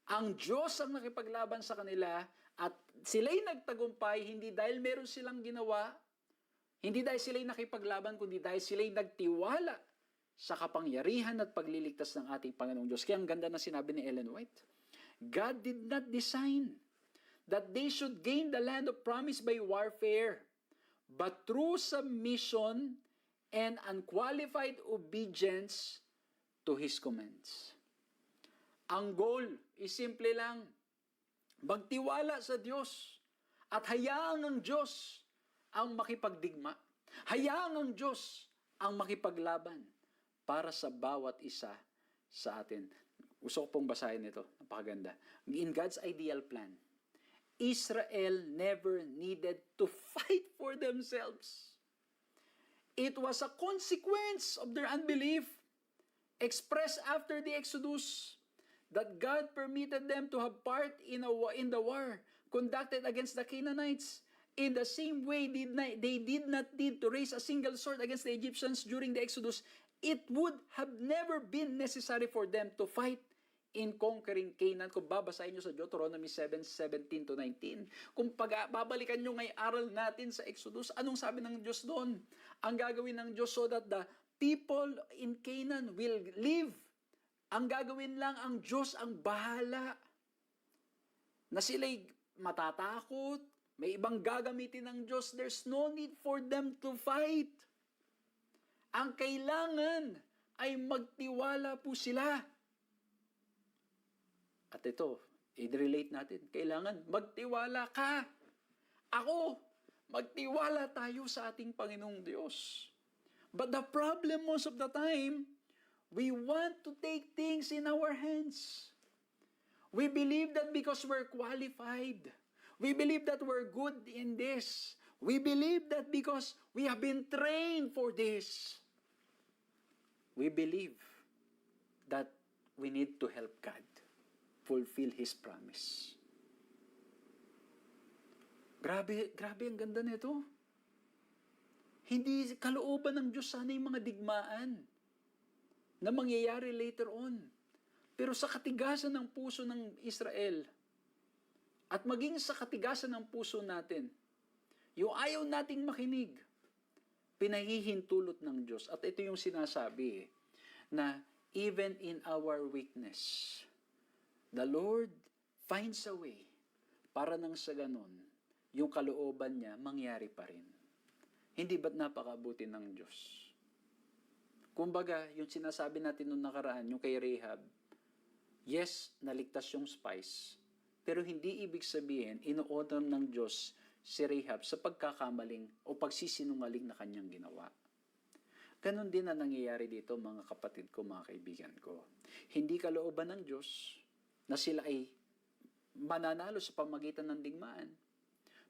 Ang Diyos ang nakipaglaban sa kanila at sila'y nagtagumpay hindi dahil meron silang ginawa, hindi dahil sila'y nakipaglaban, kundi dahil sila'y nagtiwala sa kapangyarihan at pagliligtas ng ating Panginoong Diyos. Kaya ang ganda na sinabi ni Ellen White, God did not design that they should gain the land of promise by warfare, but through submission and unqualified obedience to His commands. Ang goal is simple lang, magtiwala sa Diyos At hayaang ang Diyos ang makipagdigma. Hayaang ang Diyos ang makipaglaban para sa bawat isa sa atin. Gusto ko pong basahin ito. Napakaganda. In God's ideal plan, Israel never needed to fight for themselves. It was a consequence of their unbelief expressed after the Exodus that God permitted them to have part in the war conducted against the Canaanites. In the same way, they did not need to raise a single sword against the Egyptians during the Exodus. It would have never been necessary for them to fight in conquering Canaan. Kung babasahin nyo sa Deuteronomy 7:17-19. Kung babalikan nyo ngayong aral natin sa Exodus, anong sabi ng Diyos doon? Ang gagawin ng Diyos so that the people in Canaan will live. Ang gagawin lang, ang Diyos ang bahala. Na sila'y matatakot, may ibang gagamitin ng Diyos, there's no need for them to fight. Ang kailangan ay magtiwala po sila. At ito, i-relate natin, kailangan magtiwala ka. Ako, magtiwala tayo sa ating Panginoong Diyos. But the problem most of the time, we want to take things in our hands. We believe that because we're qualified, we believe that we're good in this, we believe that because we have been trained for this, we believe that we need to help God fulfill His promise. Grabe ang ganda nito. Hindi kalooban ng Diyos sana yung mga digmaan na mangyayari later on. Pero sa katigasan ng puso ng Israel, at maging sa katigasan ng puso natin, yung ayaw nating makinig, pinahihintulot ng Diyos. At ito yung sinasabi, na even in our weakness, the Lord finds a way para nang sa ganon, yung kalooban niya mangyari pa rin. Hindi ba't napakabuti ng Diyos? Kumbaga, yung sinasabi natin nung nakaraan, yung kay Rahab, yes, naligtas yung spies, pero hindi ibig sabihin, ino-honor ng Diyos si Rahab sa pagkakamaling o pagsisinungaling na kanyang ginawa. Ganon din na nangyayari dito, mga kapatid ko, mga kaibigan ko. Hindi kalooban ng Diyos na sila ay mananalo sa pamagitan ng digmaan.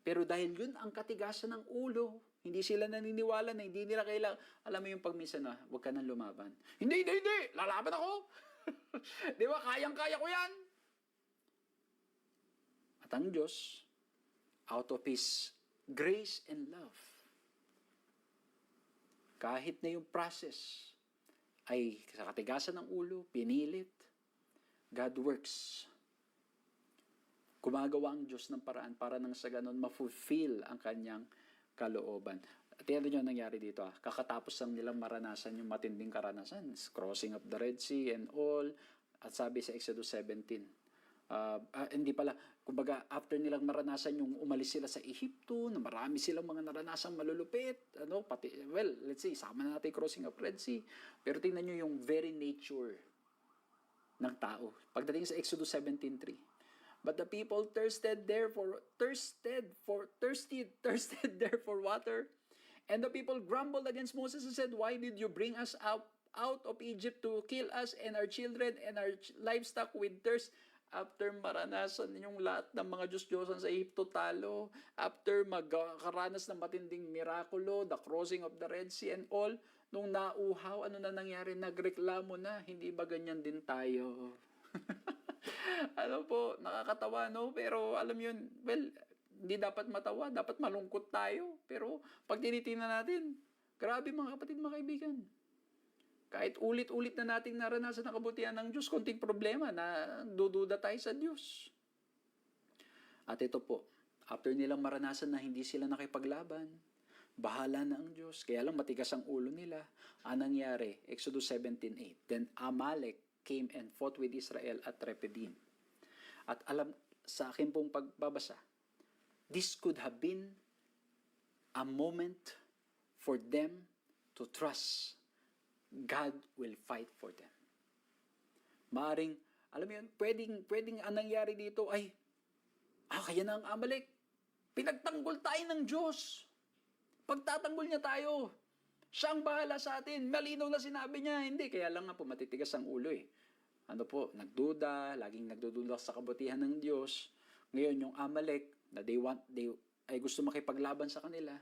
Pero dahil yun ang katigasan ng ulo, hindi sila naniniwala na hindi nila kailangan. Alam mo yung pagminsan na, huwag ka nang lumaban. Hindi, lalaban ako. Di ba, kayang-kaya ko yan. At ang Diyos, out of His grace and love, kahit na yung process ay sa katigasan ng ulo, pinilit, God works. Gumagawa ang Diyos ng paraan para nang sa ganon ma-fulfill ang kanyang kalooban. At yan nyo nangyari dito. Kakatapos lang nilang maranasan yung matinding karanasan. Crossing of the Red Sea and all. At sabi sa Exodus 17, hindi pala, kumbaga after nilang maranasan yung umalis sila sa Ehipto, na marami silang mga naranasang malulupit, pati, well, let's say, sama na natin crossing of Red Sea. Pero tingnan nyo yung very nature ng tao. Pagdating sa Exodus 17:3, but the people thirsted there for water, and the people grumbled against Moses and said, "Why did you bring us out of Egypt to kill us and our children and our livestock with thirst?" After maranasan yung lahat ng mga Diyos-Diyosan sa Ehipto talo, after magkaranas ng matinding mirakulo, the crossing of the Red Sea and all, nung nauhaw, ano na nangyari? Nagreklamo na, hindi ba ganyan din tayo? Ano po, nakakatawa, no? Pero alam yun, well, hindi dapat matawa, dapat malungkot tayo. Pero pag tinitingnan natin, grabe mga kapatid, mga kaibigan. Kahit ulit-ulit na nating naranasan ang kabutihan ng Diyos, konting problema na dududa tayo sa Diyos. At ito po, after nilang maranasan na hindi sila nakipaglaban, bahala na ang Diyos, kaya lang matigas ang ulo nila. Anong nangyari? Exodus 17:8. Then Amalek came and fought with Israel at Rephidim. At alam, sa akin pong pagbabasa, this could have been a moment for them to trust God will fight for them. Maaring, alam mo yun, pwedeng ang nangyari dito ay, kaya na ang Amalek. Pinagtanggol tayo ng Diyos. Pagtatanggol niya tayo, siya ang bahala sa atin. Malinaw na sinabi niya, hindi. Kaya lang nga po, matitigas ang ulo eh. Ano po, nagduda, laging nagdududa sa kabutihan ng Diyos. Ngayon, yung Amalek, na ay gusto makipaglaban sa kanila.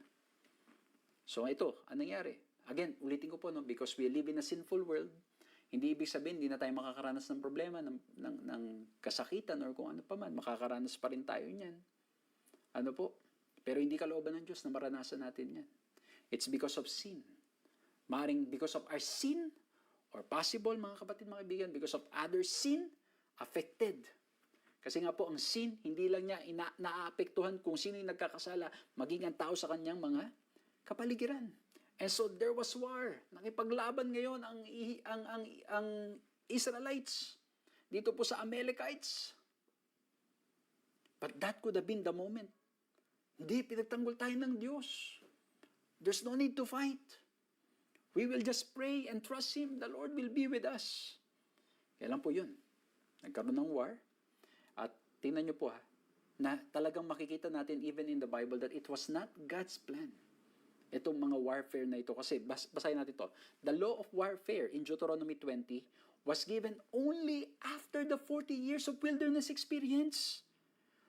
So ito, anong nangyari? Again, ulitin ko po, no, because we live in a sinful world, hindi ibig sabihin, hindi na tayo makakaranas ng problema, ng kasakitan, or kung ano pa man, makakaranas pa rin tayo niyan. Ano po? Pero hindi kalooban ng Diyos na maranasan natin yan. It's because of sin. Maaring because of our sin, or possible, mga kapatid, mga kaibigan, because of other sin, affected. Kasi nga po, ang sin, hindi lang niya naaapektuhan kung sino yung nagkakasala, maging ang tao sa kanyang mga kapaligiran. And so there was war. Nakipaglaban ngayon ang Israelites dito po sa Amalekites. But that could have been the moment. Hindi, pinagtanggol tayo ng Diyos. There's no need to fight. We will just pray and trust Him. The Lord will be with us. Kailan po yun? Nagkaroon ng war. At tingnan nyo po na talagang makikita natin even in the Bible that it was not God's plan. Itong mga warfare na ito. Kasi basahin natin ito. The law of warfare in Deuteronomy 20 was given only after the 40 years of wilderness experience,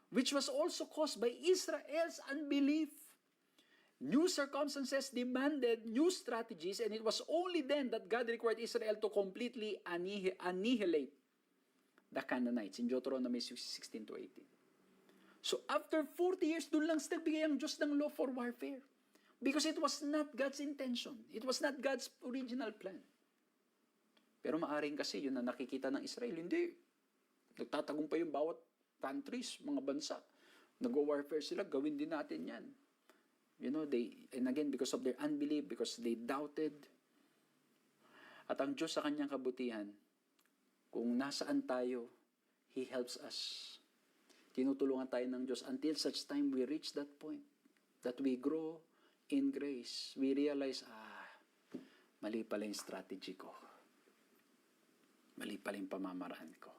which was also caused by Israel's unbelief. New circumstances demanded new strategies, and it was only then that God required Israel to completely annihilate the Canaanites in Deuteronomy 16 to 18. So after 40 years, doon lang nagbigay ang Diyos ng law for warfare. Because it was not God's intention. It was not God's original plan. Pero maaring kasi yun na nakikita ng Israel, hindi. Nagtatagumpay yung bawat countries, mga bansa. Nag-warfare sila, gawin din natin yan. You know, and again, because of their unbelief, because they doubted. At ang Diyos sa kanyang kabutihan, kung nasaan tayo, He helps us. Tinutulungan tayo ng Diyos until such time we reach that point, that we grow in grace. We realize, mali pala yung strategy ko. Mali pala yung pamamaraan ko.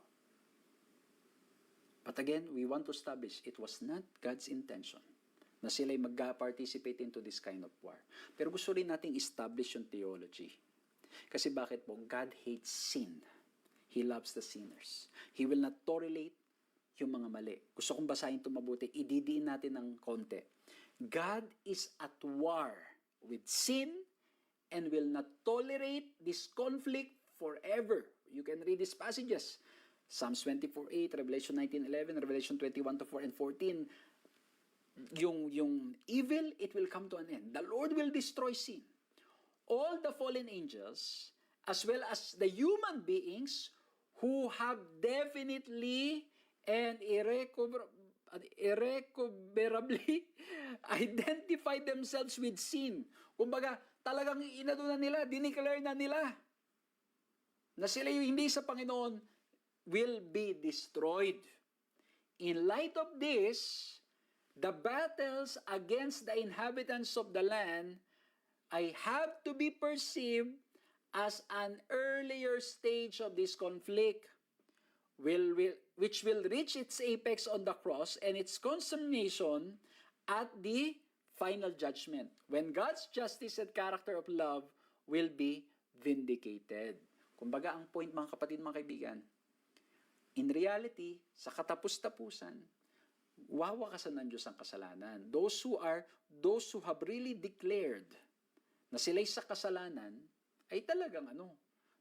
But again, we want to establish it was not God's intention na sila'y mag-participate into this kind of war. Pero gusto rin nating establish yung theology. Kasi bakit po? God hates sin. He loves the sinners. He will not tolerate yung mga mali. Gusto kong basahin ito mabuti. Ididiin natin ng konti. God is at war with sin and will not tolerate this conflict forever. You can read these passages. Psalms 24:8, Revelation 19:11, Revelation 21:4 and 14. Yung evil, it will come to an end. The Lord will destroy sin. All the fallen angels, as well as the human beings who have definitely and irrecoverably identified themselves with sin. Kumbaga, talagang inaduna nila, dineclare na nila na sila yung hindi sa Panginoon will be destroyed. In light of this, the battles against the inhabitants of the land I have to be perceived as an earlier stage of this conflict, which will reach its apex on the cross and its consummation at the final judgment, when God's justice and character of love will be vindicated. Kumbaga, ang point, mga kapatid, mga kaibigan, in reality, sa katapus-tapusan, wawakasan ng Diyos ang kasalanan. Those who have really declared na sila'y sa kasalanan, ay talagang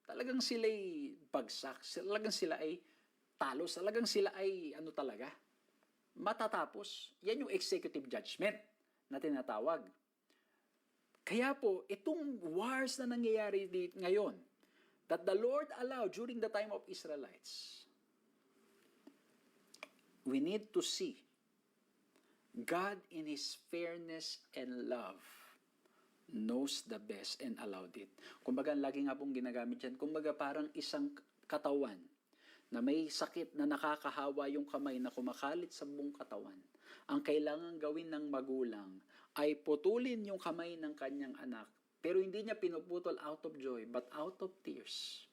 talagang sila'y bagsak, talagang sila ay talos, talagang sila ay talaga, matatapos. Yan yung executive judgment na tinatawag. Kaya po, itong wars na nangyayari ngayon, that the Lord allowed during the time of Israelites, we need to see God in His fairness and love knows the best and allowed it. Kumbaga, lagi nga pong ginagamit yan. Kumbaga, parang isang katawan na may sakit na nakakahawa yung kamay na kumakalit sa buong katawan. Ang kailangan gawin ng magulang ay putulin yung kamay ng kanyang anak. Pero hindi niya pinuputol out of joy, but out of tears.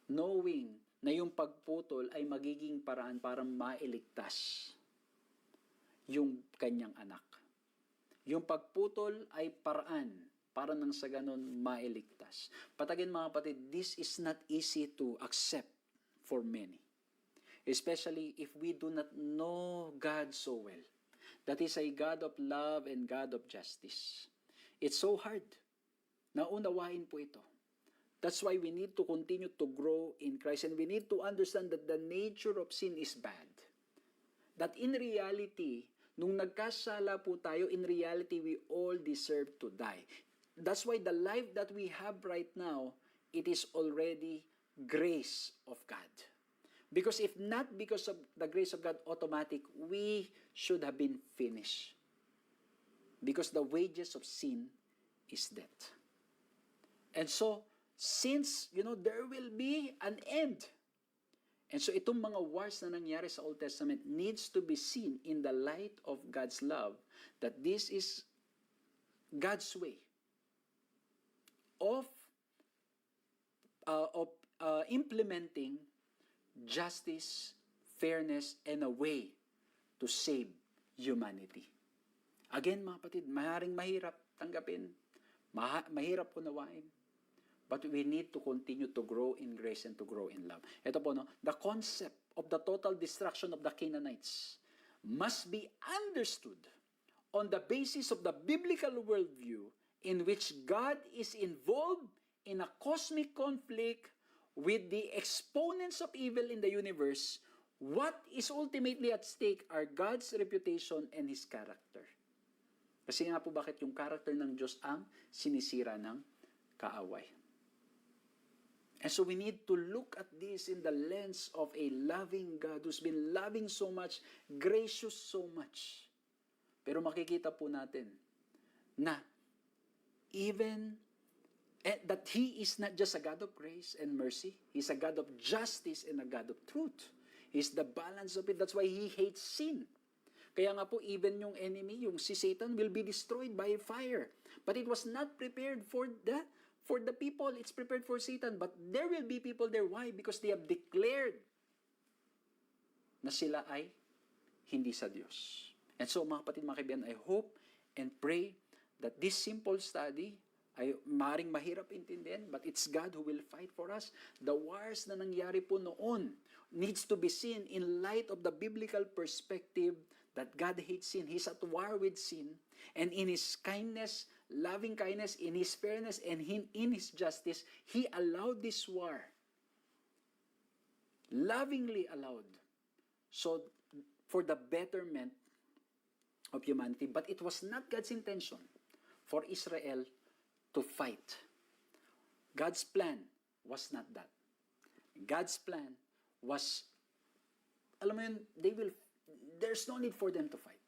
Knowing na yung pagputol ay magiging paraan para mailigtas yung kanyang anak. Yung pagputol ay paraan para nang sa ganon mailigtas. Patagin mga kapatid, this is not easy to accept for many. Especially if we do not know God so well. That is a God of love and God of justice. It's so hard na unawain po ito. That's why we need to continue to grow in Christ, and we need to understand that the nature of sin is bad. That in reality, nung nagkasala po tayo, in reality, we all deserve to die. That's why the life that we have right now, it is already grace of God. Because if not because of the grace of God automatic, we should have been finished. Because the wages of sin is death. And so, since, there will be an end. And so, itong mga wars na nangyari sa Old Testament needs to be seen in the light of God's love, that this is God's way of implementing justice, fairness, and a way to save humanity. Again, mga kapatid, maaaring mahirap tanggapin, mahirap unawain, but we need to continue to grow in grace and to grow in love. Ito po, the concept of the total destruction of the Canaanites must be understood on the basis of the biblical worldview in which God is involved in a cosmic conflict with the exponents of evil in the universe. What is ultimately at stake are God's reputation and His character. Kasi nga po bakit yung character ng Diyos ang sinisira ng kaaway. And so we need to look at this in the lens of a loving God who's been loving so much, gracious so much. Pero makikita po natin na that He is not just a God of grace and mercy. He's a God of justice and a God of truth. He's the balance of it. That's why He hates sin. Kaya nga po, even yung enemy, yung si Satan, will be destroyed by fire. But it was not prepared for the people. It's prepared for Satan. But there will be people there. Why? Because they have declared na sila ay hindi sa Diyos. And so, mga kapatid, mga kaibigan, I hope and pray that this simple study ay maaaring mahirap intindihan, but it's God who will fight for us. The wars na nangyari po noon needs to be seen in light of the biblical perspective that God hates sin. He's at war with sin, and in His kindness, loving kindness, in His fairness, and in His justice, He allowed this war. Lovingly allowed. So, for the betterment of humanity. But it was not God's intention for Israel to fight. God's plan was not that. God's plan was, alam mo yun, there's no need for them to fight.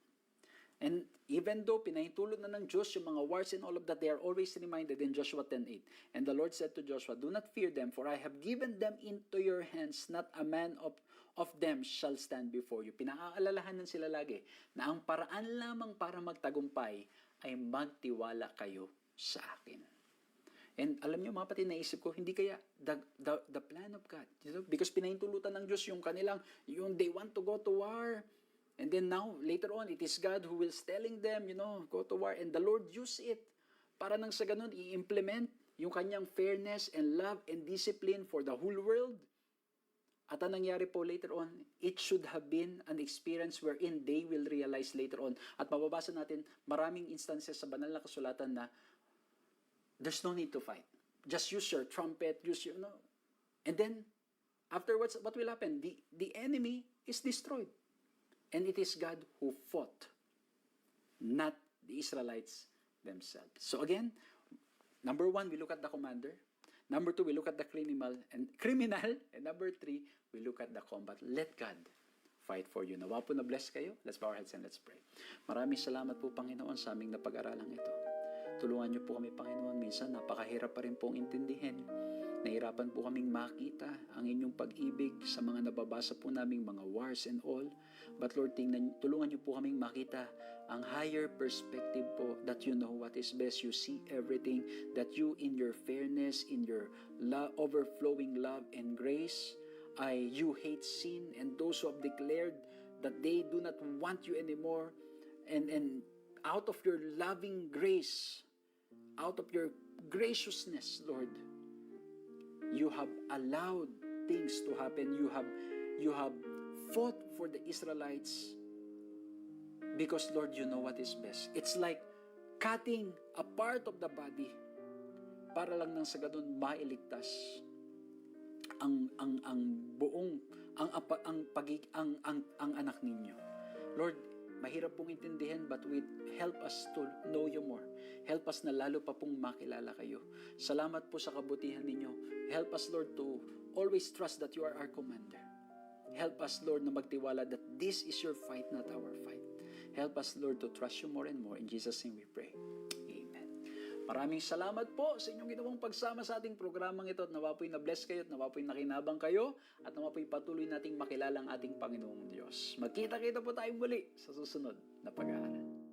And even though pinahintulot na ng Diyos yung mga wars and all of that, they are always reminded in Joshua 10:8. And the Lord said to Joshua, "Do not fear them, for I have given them into your hands, not a man of them shall stand before you." Pinaalalahanan sila lagi na ang paraan lamang para magtagumpay ay magtiwala kayo sa akin. And alam niyo mga kapatid, naisip ko, hindi kaya the plan of God, because pinahintulutan ng Diyos yung they want to go to war, and then now, later on, it is God who is telling them, go to war, and the Lord use it para nang sa ganun, i-implement yung kanyang fairness and love and discipline for the whole world. At ang nangyari po later on, it should have been an experience wherein they will realize later on. At mababasa natin maraming instances sa banal na kasulatan na there's no need to fight. Just use your trumpet, and then, afterwards, what will happen? The enemy is destroyed. And it is God who fought, not the Israelites themselves. So again, number 1, we look at the commander. Number 2, we look at the criminal. And number 3, we look at the combat. Let God fight for you. Nawa po na bless kayo. Let's bow our heads and let's pray. Maraming salamat po, Panginoon, sa aming napag-aralang ito. Tulungan niyo po kami, Panginoon. Minsan, napakahirap pa rin pong intindihin. Nahirapan po kaming makita ang inyong pag-ibig sa mga nababasa po naming mga wars and all. But Lord, tulungan niyo po kaming makita ang higher perspective po, that you know what is best. You see everything, that you in your fairness, in your overflowing love and grace, you hate sin, and those who have declared that they do not want you anymore, And out of your loving grace, out of your graciousness, Lord, you have allowed things to happen. You have fought for the Israelites because, Lord, you know what is best. It's like cutting a part of the body para lang nang sa ganun mailigtas ang buong ang anak ninyo. Lord, mahirap pong intindihin, but help us to know you more. Help us na lalo pa pong makilala kayo. Salamat po sa kabutihan ninyo. Help us, Lord, to always trust that you are our commander. Help us, Lord, na magtiwala that this is your fight, not our fight. Help us, Lord, to trust you more and more. In Jesus' name we pray. Amen. Maraming salamat po sa inyong ginawang pagsama sa ating programang ito at nawa po'y na-bless kayo at nawa po'y nakinabang kayo at nawa po'y patuloy nating makilala ang ating Panginoong Diyos. Magkita-kita po tayong muli sa susunod na pag-aaral.